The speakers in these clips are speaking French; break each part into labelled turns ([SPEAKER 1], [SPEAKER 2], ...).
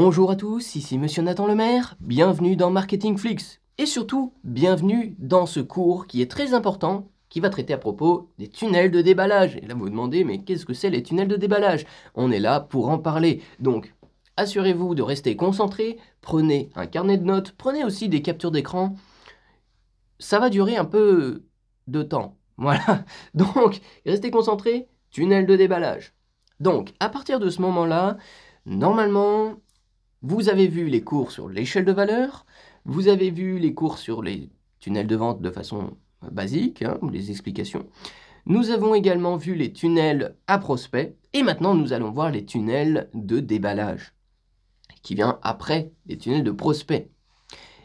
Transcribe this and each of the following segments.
[SPEAKER 1] Bonjour à tous, ici Monsieur Nathan Lemaire, bienvenue dans Marketing Flix. Et surtout, bienvenue dans ce cours qui est très important, qui va traiter à propos des tunnels de déballage. Et là vous vous demandez, mais qu'est-ce que c'est les tunnels de déballage? On est là pour en parler. Donc, assurez-vous de rester concentré, prenez un carnet de notes, prenez aussi des captures d'écran. Ça va durer un peu de temps. Voilà. Donc, restez concentré, tunnel de déballage. Donc, à partir de ce moment-là, normalement, vous avez vu les cours sur l'échelle de valeur, vous avez vu les cours sur les tunnels de vente de façon basique, les explications. Nous avons également vu les tunnels à prospect, et maintenant nous allons voir les tunnels de déballage, qui vient après les tunnels de prospect.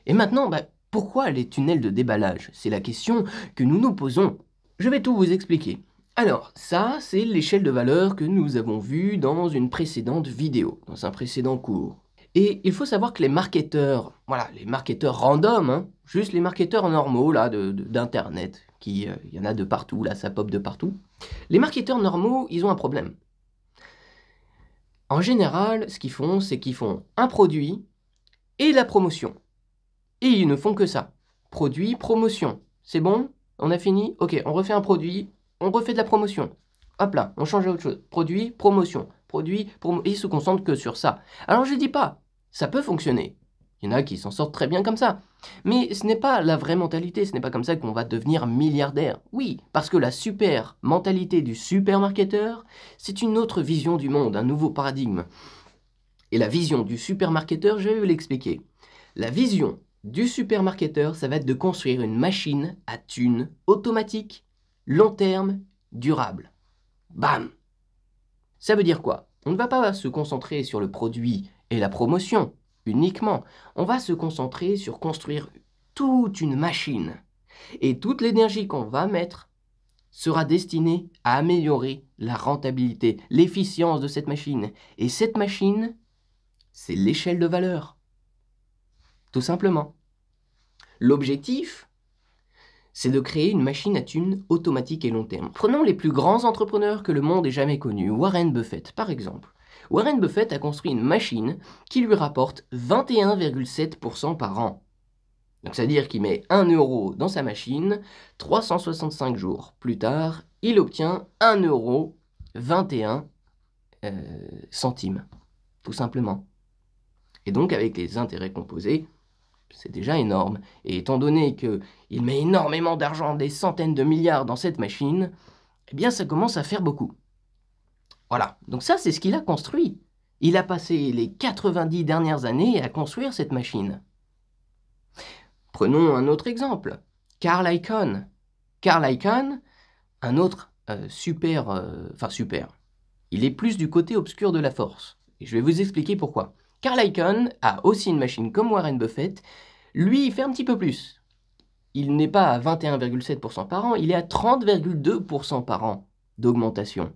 [SPEAKER 1] Et maintenant, pourquoi les tunnels de déballage? C'est la question que nous nous posons. Je vais tout vous expliquer. Alors, ça, c'est l'échelle de valeur que nous avons vue dans une précédente vidéo, dans un précédent cours. Et il faut savoir que les marketeurs, voilà, les marketeurs random, juste les marketeurs normaux là d'internet, il y en a de partout, là ça pop de partout. Les marketeurs normaux, ils ont un problème. En général, ce qu'ils font, c'est qu'ils font un produit et la promotion. Et ils ne font que ça. Produit, promotion. C'est bon? On a fini? Ok, on refait un produit, on refait de la promotion. Hop là, on change à autre chose. Produit, promotion. Produit, et ils se concentrent que sur ça. Alors je dis pas, ça peut fonctionner. Il y en a qui s'en sortent très bien comme ça. Mais ce n'est pas la vraie mentalité, ce n'est pas comme ça qu'on va devenir milliardaire. Oui, parce que la super mentalité du supermarketeur, c'est une autre vision du monde, un nouveau paradigme. Et la vision du supermarketeur, je vais vous l'expliquer. La vision du supermarketeur, ça va être de construire une machine à thunes automatique, long terme, durable. Bam! Ça veut dire quoi? On ne va pas se concentrer sur le produit et la promotion uniquement. On va se concentrer sur construire toute une machine. Et toute l'énergie qu'on va mettre sera destinée à améliorer la rentabilité, l'efficience de cette machine. Et cette machine, c'est l'échelle de valeur. Tout simplement. L'objectif, c'est de créer une machine à thunes automatique et long terme. Prenons les plus grands entrepreneurs que le monde ait jamais connus. Warren Buffett, par exemple. Warren Buffett a construit une machine qui lui rapporte 21,7% par an. Donc, c'est-à-dire qu'il met 1 euro dans sa machine, 365 jours plus tard, il obtient 1 euro 21 centimes, tout simplement. Et donc, avec les intérêts composés, c'est déjà énorme. Et étant donné qu'il met énormément d'argent, des centaines de milliards dans cette machine, eh bien ça commence à faire beaucoup. Voilà, donc ça c'est ce qu'il a construit. Il a passé les 90 dernières années à construire cette machine. Prenons un autre exemple, Carl Icahn. Carl Icahn, un autre super. Il est plus du côté obscur de la force. Et je vais vous expliquer pourquoi. Carl Icahn a aussi une machine comme Warren Buffett. Lui, il fait un petit peu plus. Il n'est pas à 21,7% par an, il est à 30,2% par an d'augmentation.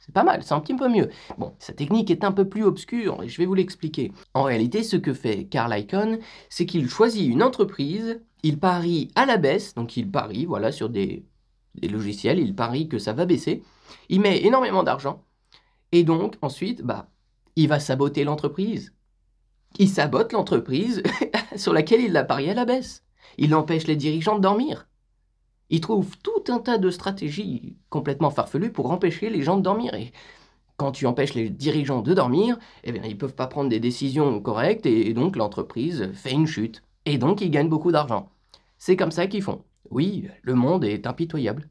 [SPEAKER 1] C'est pas mal, c'est un petit peu mieux. Bon, sa technique est un peu plus obscure et je vais vous l'expliquer. En réalité, ce que fait Carl Icahn, c'est qu'il choisit une entreprise, il parie à la baisse, donc il parie voilà, sur des logiciels, il parie que ça va baisser, il met énormément d'argent et donc ensuite, il va saboter l'entreprise. Il sabote l'entreprise sur laquelle il a parié à la baisse. Il empêche les dirigeants de dormir. Il trouve tout un tas de stratégies complètement farfelues pour empêcher les gens de dormir. Et quand tu empêches les dirigeants de dormir, eh bien, ils ne peuvent pas prendre des décisions correctes et donc l'entreprise fait une chute. Et donc, ils gagnent beaucoup d'argent. C'est comme ça qu'ils font. Oui, le monde est impitoyable.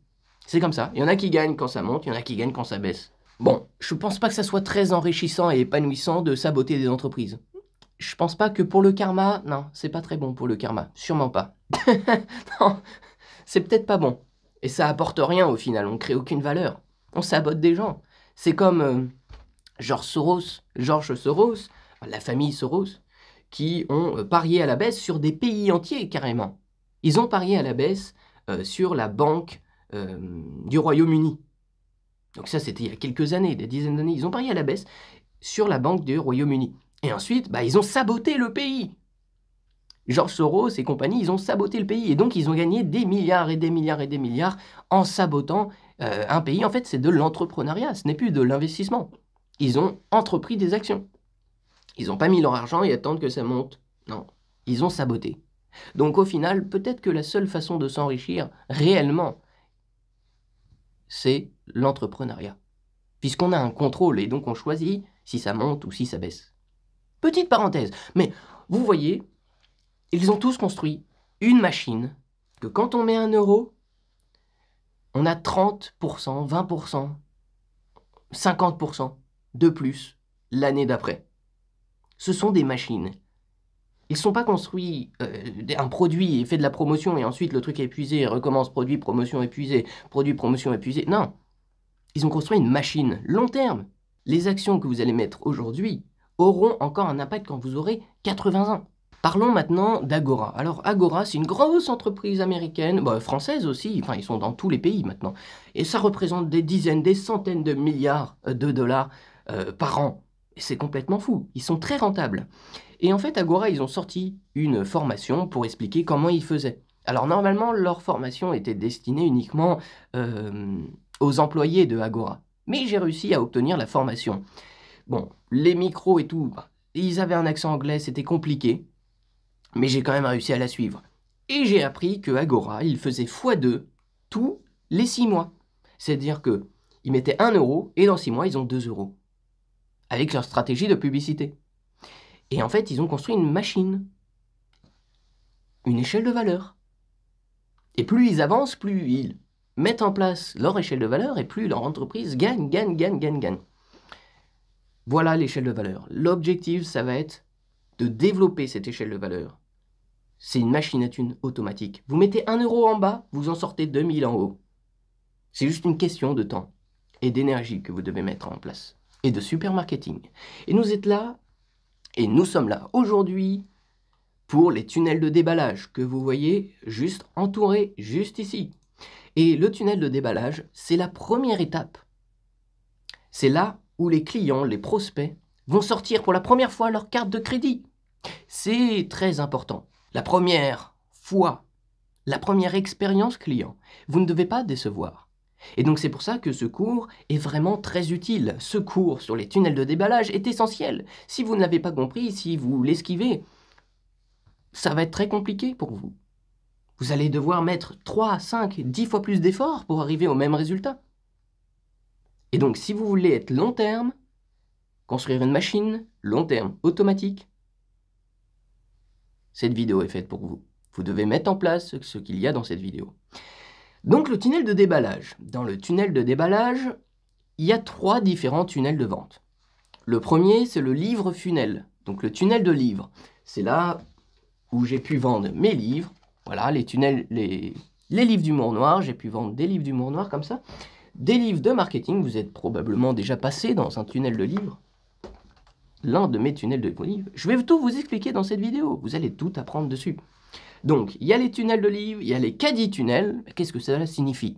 [SPEAKER 1] C'est comme ça. Il y en a qui gagnent quand ça monte, il y en a qui gagnent quand ça baisse. Bon, je pense pas que ça soit très enrichissant et épanouissant de saboter des entreprises. Je pense pas que pour le karma, non, c'est pas très bon pour le karma, sûrement pas. Non, c'est peut-être pas bon. Et ça apporte rien au final, on crée aucune valeur. On sabote des gens. C'est comme George Soros, la famille Soros, qui ont parié à la baisse sur des pays entiers carrément. Ils ont parié à la baisse sur la banque du Royaume-Uni. Donc ça, c'était il y a quelques années, des dizaines d'années. Ils ont parié à la baisse sur la banque du Royaume-Uni. Et ensuite, ils ont saboté le pays. George Soros et compagnie, ils ont saboté le pays. Et donc, ils ont gagné des milliards et des milliards et des milliards en sabotant un pays. En fait, c'est de l'entrepreneuriat, ce n'est plus de l'investissement. Ils ont entrepris des actions. Ils n'ont pas mis leur argent et attendent que ça monte. Non, ils ont saboté. Donc au final, peut-être que la seule façon de s'enrichir réellement, c'est l'entrepreneuriat. Puisqu'on a un contrôle et donc on choisit si ça monte ou si ça baisse. Petite parenthèse, mais vous voyez, ils ont tous construit une machine que quand on met 1 euro, on a 30%, 20%, 50% de plus l'année d'après. Ce sont des machines. Ils ne sont pas construits un produit et fait de la promotion et ensuite le truc est épuisé et recommence produit, promotion, épuisé, produit, promotion, épuisé. Non, ils ont construit une machine long terme. Les actions que vous allez mettre aujourd'hui auront encore un impact quand vous aurez 80 ans. Parlons maintenant d'Agora. Alors Agora, c'est une grosse entreprise américaine, française aussi, enfin ils sont dans tous les pays maintenant. Et ça représente des dizaines, des centaines de milliards de dollars par an. Et c'est complètement fou, ils sont très rentables. Et en fait, Agora, ils ont sorti une formation pour expliquer comment ils faisaient. Alors normalement, leur formation était destinée uniquement aux employés de Agora. Mais j'ai réussi à obtenir la formation. Bon, les micros et tout, ils avaient un accent anglais, c'était compliqué. Mais j'ai quand même réussi à la suivre. Et j'ai appris que Agora, il faisait x2 tous les 6 mois. C'est-à-dire qu'ils mettaient 1 euro et dans 6 mois, ils ont 2 euros. Avec leur stratégie de publicité. Et en fait, ils ont construit une machine. Une échelle de valeur. Et plus ils avancent, plus ils mettent en place leur échelle de valeur et plus leur entreprise gagne. Voilà l'échelle de valeur. L'objectif, ça va être de développer cette échelle de valeur. C'est une machine à thunes automatique. Vous mettez 1 euro en bas, vous en sortez 2000 en haut. C'est juste une question de temps et d'énergie que vous devez mettre en place. Et de super marketing. Et nous sommes là aujourd'hui pour les tunnels de déballage que vous voyez juste entourés, juste ici. Et le tunnel de déballage, c'est la première étape. C'est là où les clients, les prospects, vont sortir pour la première fois leur carte de crédit. C'est très important. La première fois, la première expérience client, vous ne devez pas décevoir. Et donc c'est pour ça que ce cours est vraiment très utile. Ce cours sur les tunnels de déballage est essentiel. Si vous ne l'avez pas compris, si vous l'esquivez, ça va être très compliqué pour vous. Vous allez devoir mettre 3, 5, 10 fois plus d'efforts pour arriver au même résultat. Et donc si vous voulez être long terme, construire une machine long terme automatique, cette vidéo est faite pour vous. Vous devez mettre en place ce qu'il y a dans cette vidéo. Donc le tunnel de déballage. Dans le tunnel de déballage, il y a 3 différents tunnels de vente. Le premier, c'est le livre funnel. Donc le tunnel de livres. C'est là où j'ai pu vendre mes livres. Voilà, les livres d'humour noir. J'ai pu vendre des livres d'humour noir comme ça. Des livres de marketing. Vous êtes probablement déjà passé dans un tunnel de livres. L'un de mes tunnels de livres. Je vais tout vous expliquer dans cette vidéo. Vous allez tout apprendre dessus. Donc, il y a les tunnels de livres, il y a les caddies tunnels. Qu'est-ce que cela signifie?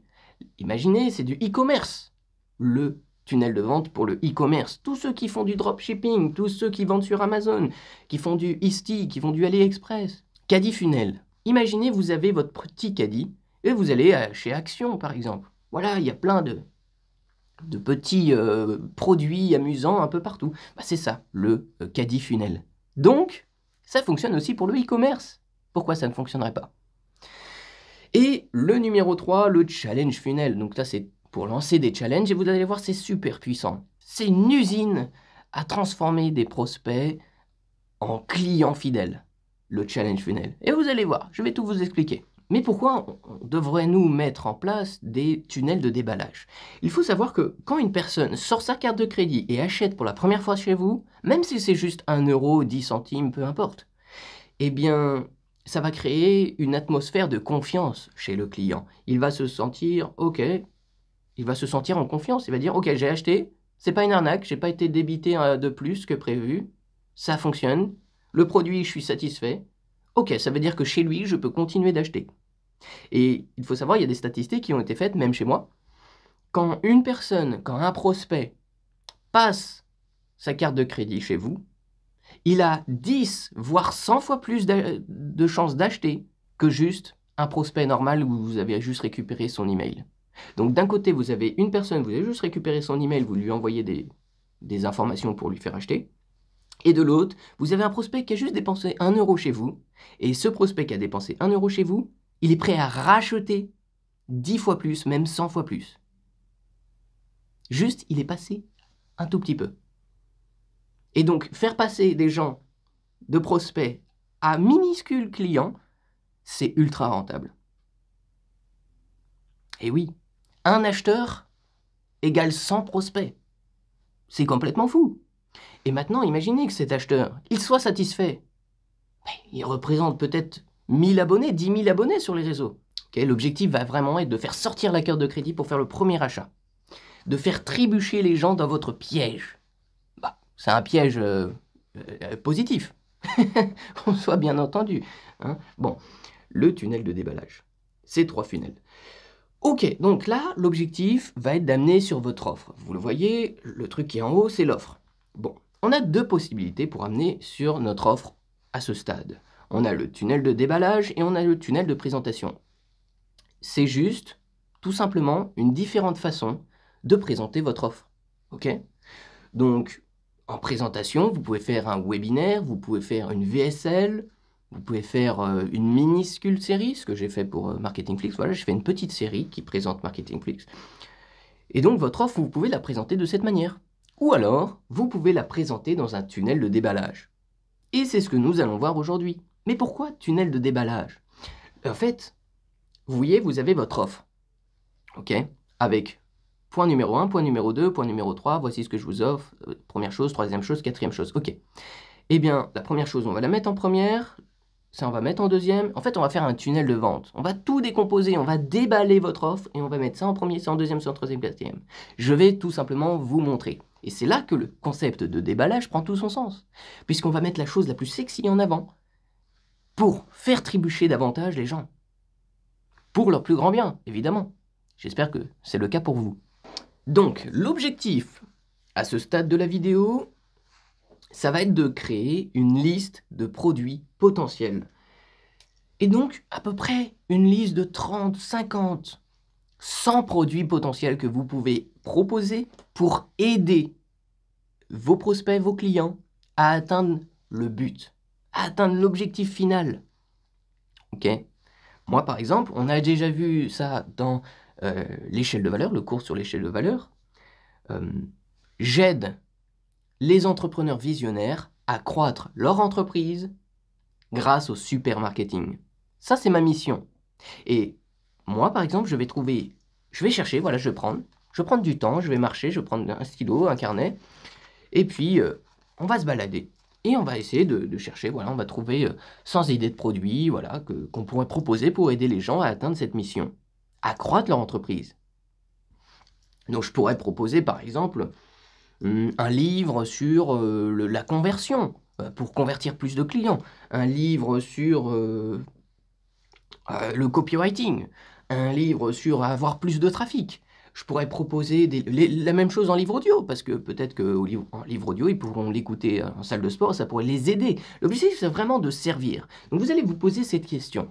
[SPEAKER 1] Imaginez, c'est du e-commerce. Le tunnel de vente pour le e-commerce. Tous ceux qui font du dropshipping, tous ceux qui vendent sur Amazon, qui font du Easty, qui font du AliExpress. Caddie funnel. Imaginez, vous avez votre petit caddie et vous allez chez Action, par exemple. Voilà, il y a plein de petits produits amusants un peu partout. C'est ça, le caddie funnel. Donc, ça fonctionne aussi pour le e-commerce. Pourquoi ça ne fonctionnerait pas? Et le numéro 3, le challenge funnel. Donc là, c'est pour lancer des challenges et vous allez voir, c'est super puissant. C'est une usine à transformer des prospects en clients fidèles, le challenge funnel. Et vous allez voir, je vais tout vous expliquer. Mais pourquoi devrait-nous mettre en place des tunnels de déballage? Il faut savoir que quand une personne sort sa carte de crédit et achète pour la première fois chez vous, même si c'est juste 1 euro, 10 centimes, peu importe, eh bien, ça va créer une atmosphère de confiance chez le client. Il va se sentir, ok, il va se sentir en confiance. Il va dire, ok, j'ai acheté, c'est pas une arnaque, j'ai pas été débité de plus que prévu, ça fonctionne, le produit, je suis satisfait. Ok, ça veut dire que chez lui, je peux continuer d'acheter. Et il faut savoir, il y a des statistiques qui ont été faites, même chez moi. Quand un prospect passe sa carte de crédit chez vous, il a 10, voire 100 fois plus de chances d'acheter que juste un prospect normal où vous avez juste récupéré son email. Donc d'un côté, vous avez une personne, vous avez juste récupéré son email, vous lui envoyez des informations pour lui faire acheter. Et de l'autre, vous avez un prospect qui a juste dépensé 1 euro chez vous, et ce prospect qui a dépensé 1 euro chez vous, il est prêt à racheter 10 fois plus, même 100 fois plus. Juste, il est passé un tout petit peu. Et donc, faire passer des gens de prospects à minuscules clients, c'est ultra rentable. Et oui, un acheteur égale 100 prospects. C'est complètement fou. Et maintenant, imaginez que cet acheteur, il soit satisfait. Il représente peut-être 1000 abonnés, 10 000 abonnés sur les réseaux. Okay, l'objectif va vraiment être de faire sortir la carte de crédit pour faire le premier achat. De faire trébucher les gens dans votre piège. Bah, c'est un piège positif. On soit bien entendu. Hein. Bon, le tunnel de déballage. C'est 3 funnels. Ok, donc là, l'objectif va être d'amener sur votre offre. Vous le voyez, le truc qui est en haut, c'est l'offre. Bon, on a 2 possibilités pour amener sur notre offre à ce stade. On a le tunnel de déballage et on a le tunnel de présentation. C'est juste, tout simplement, une différente façon de présenter votre offre. Ok? Donc, en présentation, vous pouvez faire un webinaire, vous pouvez faire une VSL, vous pouvez faire une minuscule série, ce que j'ai fait pour MarketingFlix. Voilà, j'ai fait une petite série qui présente MarketingFlix. Et donc, votre offre, vous pouvez la présenter de cette manière. Ou alors, vous pouvez la présenter dans un tunnel de déballage. Et c'est ce que nous allons voir aujourd'hui. Mais pourquoi tunnel de déballage? En fait, vous voyez, vous avez votre offre. Ok? Avec point numéro 1, point numéro 2, point numéro 3, voici ce que je vous offre. Première chose, troisième chose, quatrième chose. Ok. Eh bien, la première chose, on va la mettre en première. Ça, on va mettre en deuxième. En fait, on va faire un tunnel de vente. On va tout décomposer, on va déballer votre offre et on va mettre ça en premier, ça en deuxième, ça en troisième, quatrième. Je vais tout simplement vous montrer. Et c'est là que le concept de déballage prend tout son sens. Puisqu'on va mettre la chose la plus sexy en avant pour faire trébucher davantage les gens. Pour leur plus grand bien, évidemment. J'espère que c'est le cas pour vous. Donc, l'objectif à ce stade de la vidéo, ça va être de créer une liste de produits potentiels. Et donc, à peu près une liste de 30, 50, 100 produits potentiels que vous pouvez proposer pour aider vos prospects, vos clients à atteindre le but, à atteindre l'objectif final. Ok? Moi, par exemple, on a déjà vu ça dans l'échelle de valeur, le cours sur l'échelle de valeur. J'aide les entrepreneurs visionnaires à croître leur entreprise grâce au super marketing. Ça, c'est ma mission. Et moi, par exemple, je vais chercher, voilà, je vais prendre du temps, je vais marcher, je vais prendre un stylo, un carnet, et puis on va se balader. Et on va essayer de chercher, voilà, on va trouver 100 idées de produits, voilà, qu'on pourrait proposer pour aider les gens à atteindre cette mission, à croître leur entreprise. Donc, je pourrais proposer, par exemple, un livre sur la conversion, pour convertir plus de clients, un livre sur le copywriting, un livre sur avoir plus de trafic. Je pourrais proposer la même chose en livre audio, parce que peut-être qu'en livre audio, ils pourront l'écouter en salle de sport, ça pourrait les aider. L'objectif, c'est vraiment de servir. Donc vous allez vous poser cette question.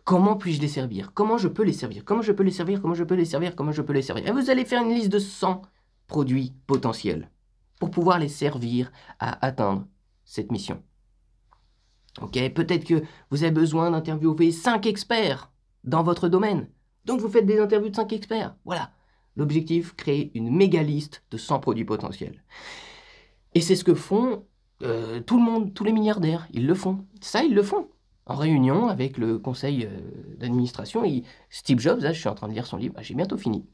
[SPEAKER 1] Comment puis-je les servir? Comment je peux les servir? Comment je peux les servir? Comment je peux les servir? Comment je peux les servir? Et vous allez faire une liste de 100 produits potentiels pour pouvoir les servir à atteindre cette mission. Ok, peut-être que vous avez besoin d'interviewer 5 experts dans votre domaine. Donc vous faites des interviews de 5 experts. Voilà. L'objectif, créer une méga liste de 100 produits potentiels. Et c'est ce que font tout le monde, tous les milliardaires. Ils le font. Ça, ils le font. En réunion avec le conseil d'administration. Steve Jobs, là, je suis en train de lire son livre. J'ai bientôt fini.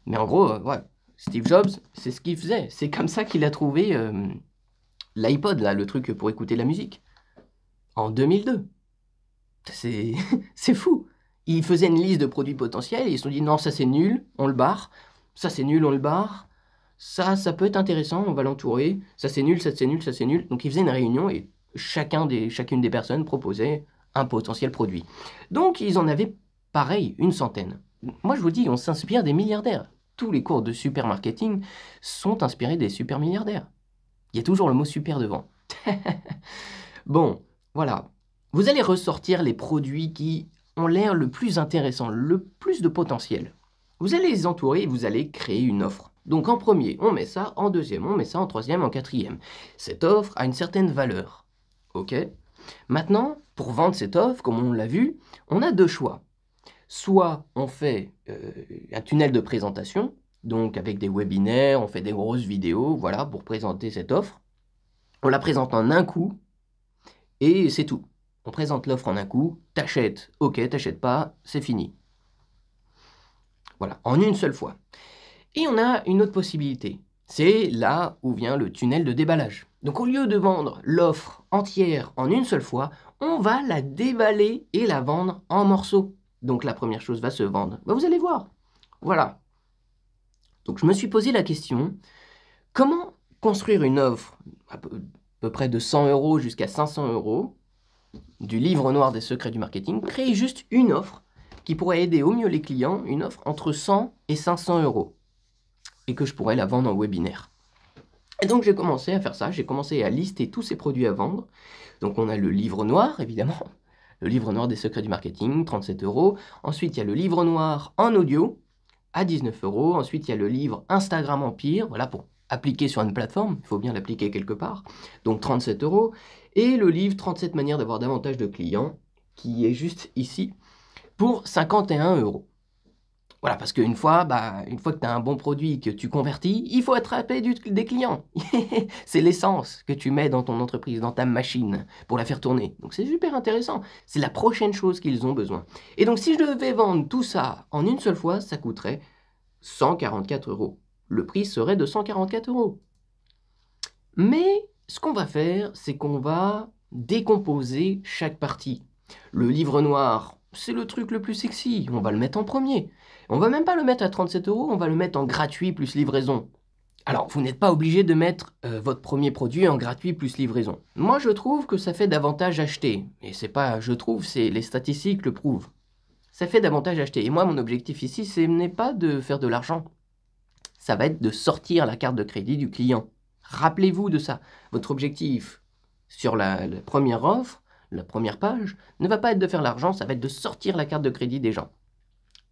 [SPEAKER 1] Mais en gros, ouais, Steve Jobs, c'est ce qu'il faisait. C'est comme ça qu'il a trouvé l'iPod, là, le truc pour écouter la musique. En 2002. C'est fou. Ils faisaient une liste de produits potentiels et ils se sont dit non, ça c'est nul, on le barre. Ça c'est nul, on le barre. Ça peut être intéressant, on va l'entourer. Ça c'est nul, ça c'est nul, ça c'est nul. Donc ils faisaient une réunion et chacune des personnes proposait un potentiel produit. Donc ils en avaient pareil, une centaine. Moi je vous dis, on s'inspire des milliardaires. Tous les cours de super marketing sont inspirés des super milliardaires. Il y a toujours le mot super devant. Bon, voilà. Vous allez ressortir les produits qui ont l'air le plus intéressant, le plus de potentiel. Vous allez les entourer et vous allez créer une offre. Donc en premier, on met ça, en deuxième, on met ça, en troisième, en quatrième. Cette offre a une certaine valeur. Ok? Maintenant, pour vendre cette offre, comme on l'a vu, on a deux choix. Soit on fait un tunnel de présentation, donc avec des webinaires, on fait des grosses vidéos, voilà, pour présenter cette offre. On la présente en un coup, et c'est tout. On présente l'offre en un coup, t'achètes, ok, t'achètes pas, c'est fini. Voilà, en une seule fois. Et on a une autre possibilité. C'est là où vient le tunnel de déballage. Donc au lieu de vendre l'offre entière en une seule fois, on va la déballer et la vendre en morceaux. Donc la première chose va se vendre. Bah, vous allez voir. Voilà. Donc je me suis posé la question, comment construire une offre à peu près de 100 € jusqu'à 500 € du livre noir des secrets du marketing, créer juste une offre qui pourrait aider au mieux les clients, une offre entre 100 et 500 € et que je pourrais la vendre en webinaire. Et donc j'ai commencé à faire ça, j'ai commencé à lister tous ces produits à vendre. Donc on a le livre noir, évidemment, le livre noir des secrets du marketing, 37 €. Ensuite il y a le livre noir en audio, à 19 €. Ensuite il y a le livre Instagram Empire, voilà, pour appliquer sur une plateforme, il faut bien l'appliquer quelque part, donc 37 €. Et le livre 37 manières d'avoir davantage de clients, qui est juste ici, pour 51 €. Voilà, parce qu'une fois, une fois que tu as un bon produit, que tu convertis, il faut attraper des clients. C'est l'essence que tu mets dans ton entreprise, dans ta machine, pour la faire tourner. Donc c'est super intéressant. C'est la prochaine chose qu'ils ont besoin. Et donc si je devais vendre tout ça en une seule fois, ça coûterait 144 €. Le prix serait de 144 €. Mais ce qu'on va faire, c'est qu'on va décomposer chaque partie. Le livre noir, c'est le truc le plus sexy, on va le mettre en premier. On va même pas le mettre à 37 €, on va le mettre en gratuit plus livraison. Alors, vous n'êtes pas obligé de mettre votre premier produit en gratuit plus livraison. Moi, je trouve que ça fait davantage acheter. Et c'est pas je trouve, c'est les statistiques le prouvent. Ça fait davantage acheter. Et moi, mon objectif ici, ce n'est pas de faire de l'argent. Ça va être de sortir la carte de crédit du client. Rappelez-vous de ça. Votre objectif sur la première offre, la première page, ne va pas être de faire l'argent, ça va être de sortir la carte de crédit des gens.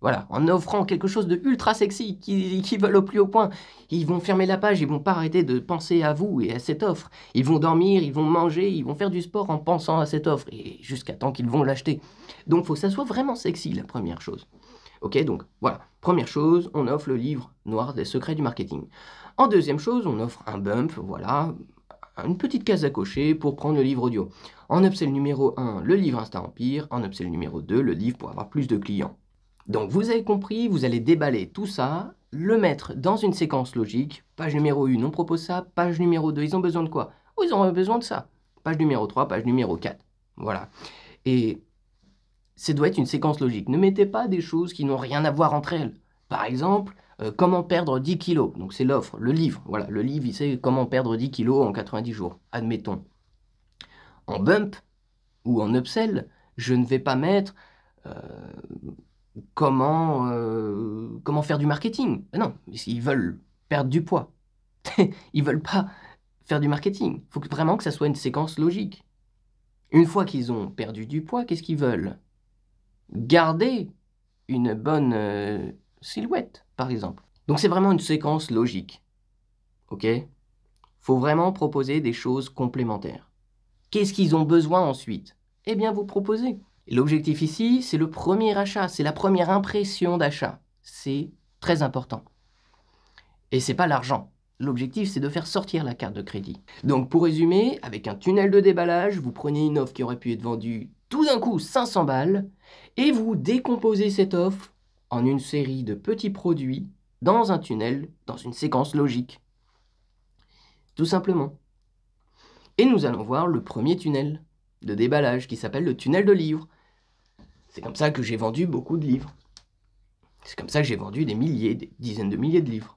[SPEAKER 1] Voilà, en offrant quelque chose de ultra sexy, qui veulent au plus haut point. Ils vont fermer la page, ils vont pas arrêter de penser à vous et à cette offre. Ils vont dormir, ils vont manger, ils vont faire du sport en pensant à cette offre, et jusqu'à temps qu'ils vont l'acheter. Donc il faut que ça soit vraiment sexy, la première chose. Ok, donc voilà, première chose, on offre le livre noir des secrets du marketing. En deuxième chose, on offre un bump, voilà, une petite case à cocher pour prendre le livre audio. En upsell numéro 1, le livre Insta Empire. En upsell numéro 2, le livre pour avoir plus de clients. Donc vous avez compris, vous allez déballer tout ça, le mettre dans une séquence logique. Page numéro 1, on propose ça. Page numéro 2, ils ont besoin de quoi? Oh, ils ont besoin de ça. Page numéro 3, page numéro 4. Voilà. Et ça doit être une séquence logique. Ne mettez pas des choses qui n'ont rien à voir entre elles. Par exemple, comment perdre 10 kilos. Donc c'est l'offre, le livre. Voilà, le livre, il sait comment perdre 10 kilos en 90 jours. Admettons. En bump ou en upsell, je ne vais pas mettre comment faire du marketing. Ben non, ils veulent perdre du poids. Ils veulent pas faire du marketing. Il faut vraiment que ça soit une séquence logique. Une fois qu'ils ont perdu du poids, qu'est-ce qu'ils veulent? Garder une bonne silhouette, par exemple. Donc c'est vraiment une séquence logique. Ok? Faut vraiment proposer des choses complémentaires. Qu'est-ce qu'ils ont besoin ensuite? Eh bien, vous proposez. L'objectif ici, c'est le premier achat, c'est la première impression d'achat. C'est très important. Et c'est pas l'argent. L'objectif, c'est de faire sortir la carte de crédit. Donc, pour résumer, avec un tunnel de déballage, vous prenez une offre qui aurait pu être vendue tout d'un coup 500 balles et vous décomposez cette offre en une série de petits produits dans un tunnel, dans une séquence logique. Tout simplement. Et nous allons voir le premier tunnel de déballage qui s'appelle le tunnel de livres. C'est comme ça que j'ai vendu beaucoup de livres. C'est comme ça que j'ai vendu des milliers, des dizaines de milliers de livres.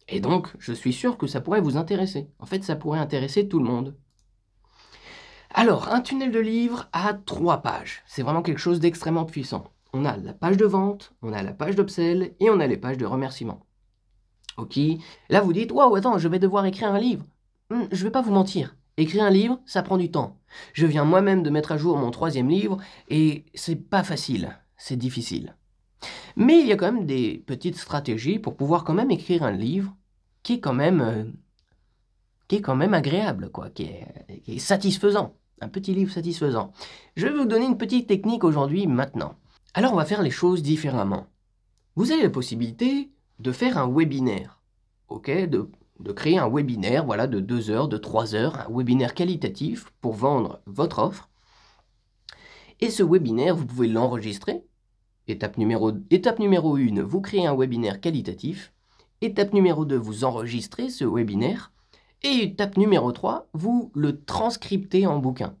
[SPEAKER 1] Et donc, je suis sûr que ça pourrait vous intéresser. En fait, ça pourrait intéresser tout le monde. Alors, un tunnel de livres à 3 pages. C'est vraiment quelque chose d'extrêmement puissant. On a la page de vente, on a la page d'upsell et on a les pages de remerciement. Ok. Là, vous dites, waouh, attends, je vais devoir écrire un livre. Je vais pas vous mentir. Écrire un livre, ça prend du temps. Je viens moi-même de mettre à jour mon 3e livre et c'est pas facile, c'est difficile. Mais il y a quand même des petites stratégies pour pouvoir quand même écrire un livre qui est quand même agréable, quoi, qui est satisfaisant. Un petit livre satisfaisant. Je vais vous donner une petite technique aujourd'hui, maintenant. Alors, on va faire les choses différemment. Vous avez la possibilité de faire un webinaire, ok, de créer un webinaire, voilà, de 2 heures, de 3 heures, un webinaire qualitatif pour vendre votre offre. Et ce webinaire, vous pouvez l'enregistrer. Étape numéro 1, vous créez un webinaire qualitatif. Étape numéro 2, vous enregistrez ce webinaire. Et étape numéro 3, vous le transcriptez en bouquin.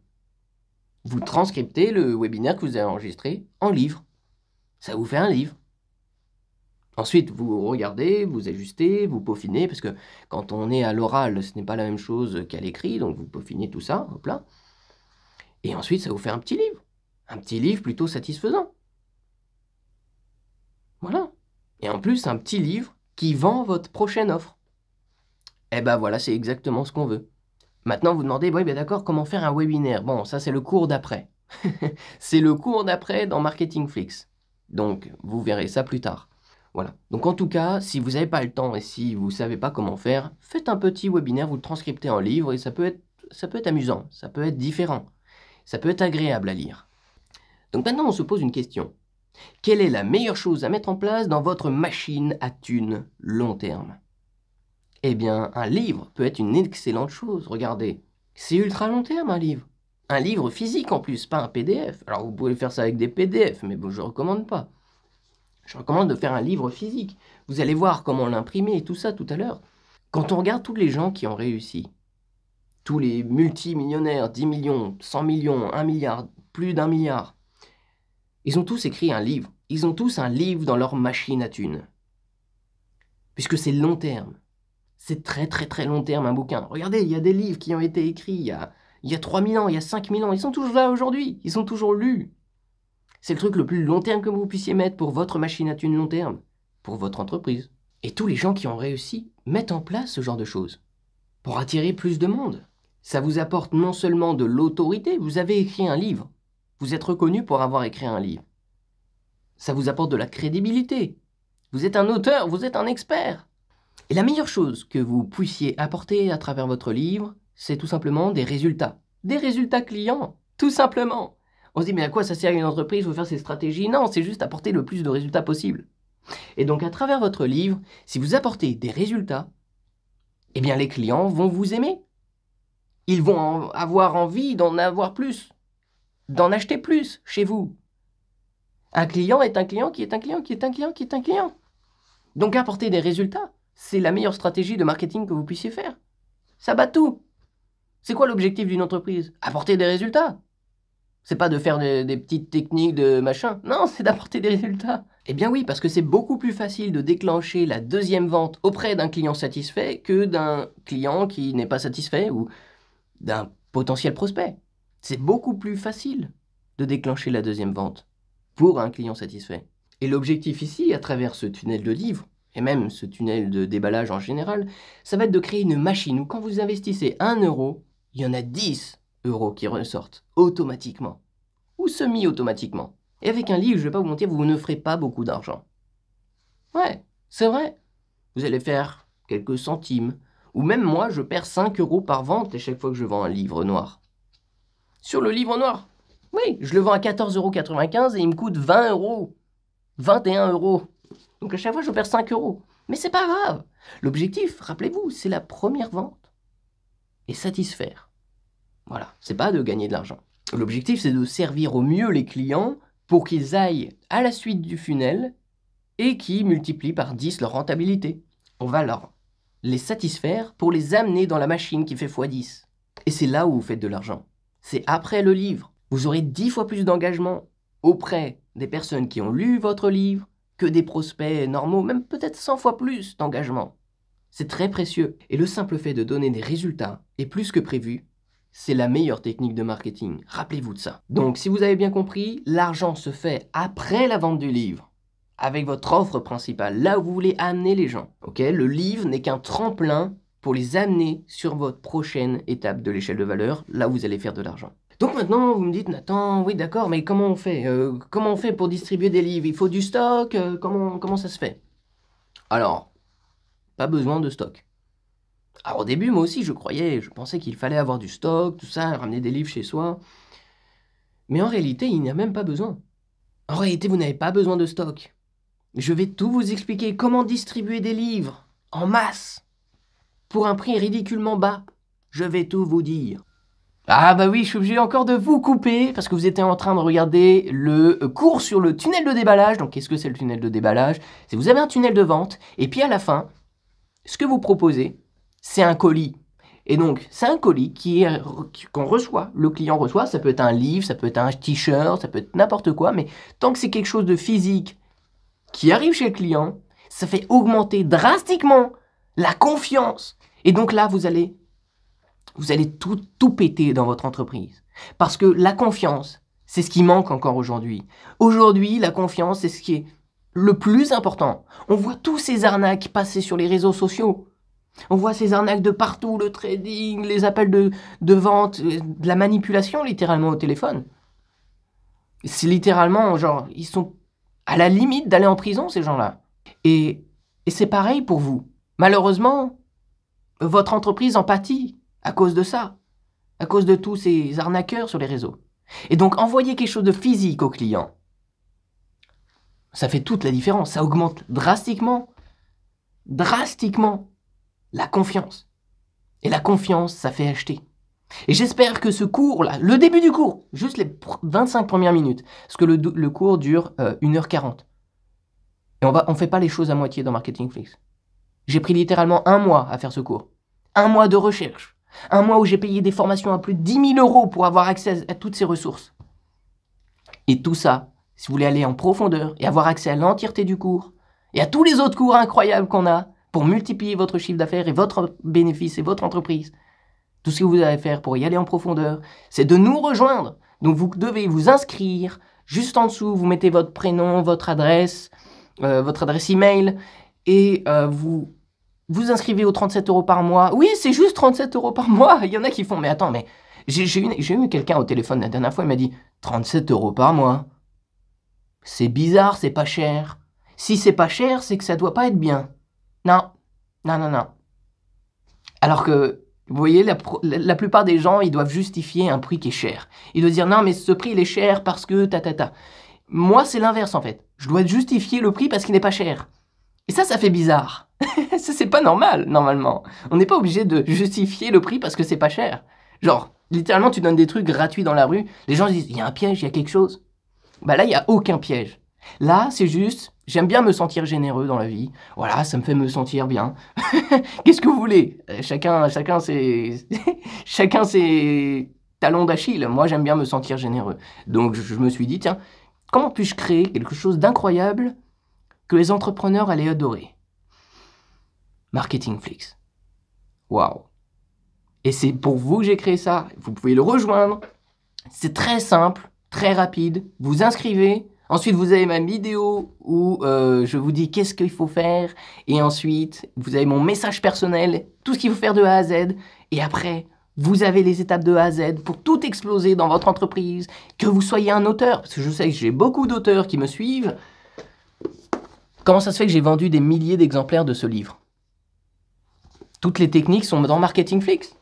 [SPEAKER 1] Vous transcriptez le webinaire que vous avez enregistré en livre. Ça vous fait un livre. Ensuite, vous regardez, vous ajustez, vous peaufinez, parce que quand on est à l'oral, ce n'est pas la même chose qu'à l'écrit, donc vous peaufinez tout ça, hop là. Et ensuite, ça vous fait un petit livre. Un petit livre plutôt satisfaisant. Voilà. Et en plus, un petit livre qui vend votre prochaine offre. Eh ben voilà, c'est exactement ce qu'on veut. Maintenant, vous demandez, oui, ben d'accord, comment faire un webinaire? Bon, ça, c'est le cours d'après. C'est le cours d'après dans Marketing Flix. Donc, vous verrez ça plus tard. Voilà. Donc, en tout cas, si vous n'avez pas le temps et si vous ne savez pas comment faire, faites un petit webinaire, vous le transcriptez en livre et ça peut être amusant, ça peut être différent, ça peut être agréable à lire. Donc, maintenant, on se pose une question. Quelle est la meilleure chose à mettre en place dans votre machine à thunes long terme? Eh bien, un livre peut être une excellente chose, regardez. C'est ultra long terme, un livre. Un livre physique en plus, pas un PDF. Alors, vous pouvez faire ça avec des PDF, mais bon, je ne recommande pas. Je recommande de faire un livre physique. Vous allez voir comment l'imprimer et tout ça tout à l'heure. Quand on regarde tous les gens qui ont réussi, tous les multimillionnaires, 10 millions, 100 millions, 1 milliard, plus d'1 milliard, ils ont tous écrit un livre. Ils ont tous un livre dans leur machine à thunes. Puisque c'est long terme. C'est très très très long terme un bouquin. Regardez, il y a des livres qui ont été écrits il y a 3000 ans, il y a 5000 ans. Ils sont toujours là aujourd'hui. Ils sont toujours lus. C'est le truc le plus long terme que vous puissiez mettre pour votre machine à thunes long terme. Pour votre entreprise. Et tous les gens qui ont réussi mettent en place ce genre de choses. Pour attirer plus de monde. Ça vous apporte non seulement de l'autorité, vous avez écrit un livre. Vous êtes reconnu pour avoir écrit un livre. Ça vous apporte de la crédibilité. Vous êtes un auteur, vous êtes un expert. Et la meilleure chose que vous puissiez apporter à travers votre livre, c'est tout simplement des résultats. Des résultats clients, tout simplement. On se dit, mais à quoi ça sert une entreprise, faut faire ses stratégies? Non, c'est juste apporter le plus de résultats possible. Et donc, à travers votre livre, si vous apportez des résultats, eh bien, les clients vont vous aimer. Ils vont avoir envie d'en avoir plus, d'en acheter plus chez vous. Un client est un client qui est un client qui est un client qui est un client. Donc, apporter des résultats, c'est la meilleure stratégie de marketing que vous puissiez faire. Ça bat tout. C'est quoi l'objectif d'une entreprise? Apporter des résultats. C'est pas de faire des petites techniques de machin. Non, c'est d'apporter des résultats. Eh bien oui, parce que c'est beaucoup plus facile de déclencher la deuxième vente auprès d'un client satisfait que d'un client qui n'est pas satisfait ou d'un potentiel prospect. C'est beaucoup plus facile de déclencher la deuxième vente pour un client satisfait. Et l'objectif ici, à travers ce tunnel de livres, et même ce tunnel de déballage en général, ça va être de créer une machine où quand vous investissez 1 euro, il y en a 10 euros qui ressortent automatiquement ou semi-automatiquement. Et avec un livre, je ne vais pas vous mentir, vous ne ferez pas beaucoup d'argent. Ouais, c'est vrai. Vous allez faire quelques centimes. Ou même moi, je perds 5 euros par vente à chaque fois que je vends un livre noir. Sur le livre noir, oui, je le vends à 14,95 € et il me coûte 20 euros. 21 euros. Donc à chaque fois, je perds 5 euros. Mais c'est pas grave. L'objectif, rappelez-vous, c'est la première vente. Et satisfaire. Voilà, c'est pas de gagner de l'argent. L'objectif, c'est de servir au mieux les clients pour qu'ils aillent à la suite du funnel et qu'ils multiplient par 10 leur rentabilité. On va les satisfaire pour les amener dans la machine qui fait x10. Et c'est là où vous faites de l'argent. C'est après le livre. Vous aurez 10 fois plus d'engagement auprès des personnes qui ont lu votre livre que des prospects normaux, même peut-être 100 fois plus d'engagement. C'est très précieux. Et le simple fait de donner des résultats est plus que prévu. C'est la meilleure technique de marketing. Rappelez-vous de ça. Donc, si vous avez bien compris, l'argent se fait après la vente du livre, avec votre offre principale, là où vous voulez amener les gens. Ok, le livre n'est qu'un tremplin pour les amener sur votre prochaine étape de l'échelle de valeur, là où vous allez faire de l'argent. Donc maintenant, vous me dites, Nathan, oui d'accord, mais comment on fait? Comment on fait pour distribuer des livres? Il faut du stock? Comment ça se fait? Alors, pas besoin de stock. Alors au début, moi aussi, je pensais qu'il fallait avoir du stock, tout ça, ramener des livres chez soi. Mais en réalité, il n'y a même pas besoin. En réalité, vous n'avez pas besoin de stock. Je vais tout vous expliquer comment distribuer des livres en masse pour un prix ridiculement bas. Je vais tout vous dire. Ah bah oui, je suis obligé encore de vous couper parce que vous étiez en train de regarder le cours sur le tunnel de déballage. Donc qu'est-ce que c'est le tunnel de déballage? C'est vous avez un tunnel de vente et puis à la fin, ce que vous proposez, c'est un colis. Et donc, c'est un colis qu'on reçoit, le client reçoit, ça peut être un livre, ça peut être un t-shirt, ça peut être n'importe quoi, mais tant que c'est quelque chose de physique qui arrive chez le client, ça fait augmenter drastiquement la confiance. Et donc là, vous allez tout péter dans votre entreprise. Parce que la confiance, c'est ce qui manque encore aujourd'hui. Aujourd'hui, la confiance, c'est ce qui est le plus important. On voit tous ces arnaques passer sur les réseaux sociaux. On voit ces arnaques de partout, le trading, les appels de vente, de la manipulation littéralement au téléphone. C'est littéralement, genre, ils sont à la limite d'aller en prison, ces gens-là. Et c'est pareil pour vous. Malheureusement, votre entreprise en pâtit à cause de ça, à cause de tous ces arnaqueurs sur les réseaux. Et donc, envoyer quelque chose de physique au client, ça fait toute la différence. Ça augmente drastiquement la confiance. Et la confiance, ça fait acheter. Et j'espère que ce cours-là, le début du cours, juste les 25 premières minutes, parce que le cours dure 1h40. Et on fait pas les choses à moitié dans Marketing Flix. J'ai pris littéralement 1 mois à faire ce cours. 1 mois de recherche. 1 mois où j'ai payé des formations à plus de 10 000 € pour avoir accès à toutes ces ressources. Et tout ça, si vous voulez aller en profondeur et avoir accès à l'entièreté du cours, et à tous les autres cours incroyables qu'on a, pour multiplier votre chiffre d'affaires et votre bénéfice et votre entreprise, tout ce que vous avez à faire pour y aller en profondeur, c'est de nous rejoindre. Donc vous devez vous inscrire. Juste en dessous, vous mettez votre prénom, votre adresse email, et vous inscrivez aux 37 € par mois. Oui, c'est juste 37 € par mois. Il y en a qui font, mais attends, mais j'ai eu quelqu'un au téléphone la dernière fois, il m'a dit 37 € par mois. C'est bizarre, c'est pas cher. Si c'est pas cher, c'est que ça doit pas être bien. Non. Alors que, vous voyez, la plupart des gens, ils doivent justifier un prix qui est cher. Ils doivent dire, non, mais ce prix, il est cher parce que ta. Moi, c'est l'inverse, en fait. Je dois justifier le prix parce qu'il n'est pas cher. Et ça fait bizarre. Ça, c'est pas normal, normalement. On n'est pas obligé de justifier le prix parce que c'est pas cher. Genre, littéralement, tu donnes des trucs gratuits dans la rue, les gens disent, il y a un piège, il y a quelque chose. Bah là, il n'y a aucun piège. Là, c'est juste, j'aime bien me sentir généreux dans la vie. Voilà, ça me fait me sentir bien. Qu'est-ce que vous voulez? Chacun ses... chacun ses talons d'Achille. Moi, j'aime bien me sentir généreux. Donc, je me suis dit, tiens, comment puis-je créer quelque chose d'incroyable que les entrepreneurs allaient adorer? Marketing Flix. Waouh. Et c'est pour vous que j'ai créé ça. Vous pouvez le rejoindre. C'est très simple, très rapide. Vous inscrivez. Ensuite, vous avez ma vidéo où je vous dis qu'est-ce qu'il faut faire. Et ensuite, vous avez mon message personnel, tout ce qu'il faut faire de A à Z. Et après, vous avez les étapes de A à Z pour tout exploser dans votre entreprise. Que vous soyez un auteur, parce que je sais que j'ai beaucoup d'auteurs qui me suivent. Comment ça se fait que j'ai vendu des milliers d'exemplaires de ce livre? Toutes les techniques sont dans Marketing Flix.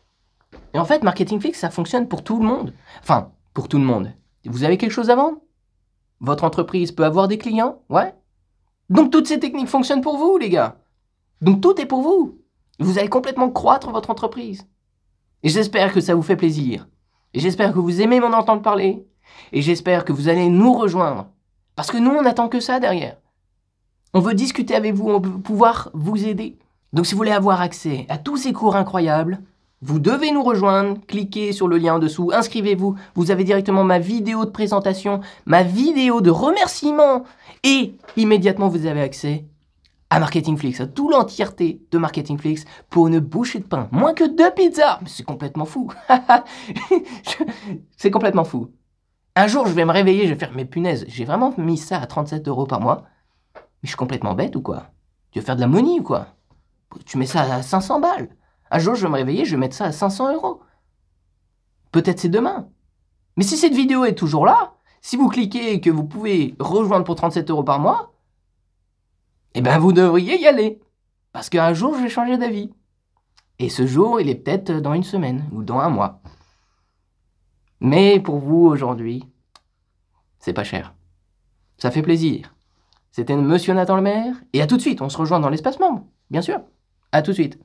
[SPEAKER 1] Et en fait, Marketing Flix, ça fonctionne pour tout le monde. Enfin, pour tout le monde. Vous avez quelque chose à vendre? Votre entreprise peut avoir des clients? Ouais. Donc toutes ces techniques fonctionnent pour vous, les gars. Donc tout est pour vous. Vous allez complètement croître votre entreprise. Et j'espère que ça vous fait plaisir. Et j'espère que vous aimez m'en entendre parler. Et j'espère que vous allez nous rejoindre. Parce que nous, on n'attend que ça derrière. On veut discuter avec vous, on veut pouvoir vous aider. Donc si vous voulez avoir accès à tous ces cours incroyables, vous devez nous rejoindre, cliquez sur le lien en dessous, inscrivez-vous, vous avez directement ma vidéo de présentation, ma vidéo de remerciement, et immédiatement vous avez accès à Marketing Flix, à toute l'entièreté de Marketing Flix pour une bouchée de pain. Moins que 2 pizzas. Mais c'est complètement fou. C'est complètement fou. Un jour, je vais me réveiller, je vais faire, mais punaise, j'ai vraiment mis ça à 37 € par mois. Mais je suis complètement bête ou quoi? Tu veux faire de la money ou quoi? Tu mets ça à 500 balles. Un jour, je vais me réveiller, je vais mettre ça à 500 €. Peut-être c'est demain. Mais si cette vidéo est toujours là, si vous cliquez et que vous pouvez rejoindre pour 37 € par mois, eh ben vous devriez y aller. Parce qu'un jour, je vais changer d'avis. Et ce jour, il est peut-être dans une semaine ou dans un mois. Mais pour vous, aujourd'hui, c'est pas cher. Ça fait plaisir. C'était Monsieur Nathan Lemaire, et à tout de suite, on se rejoint dans l'espace membre, bien sûr. À tout de suite.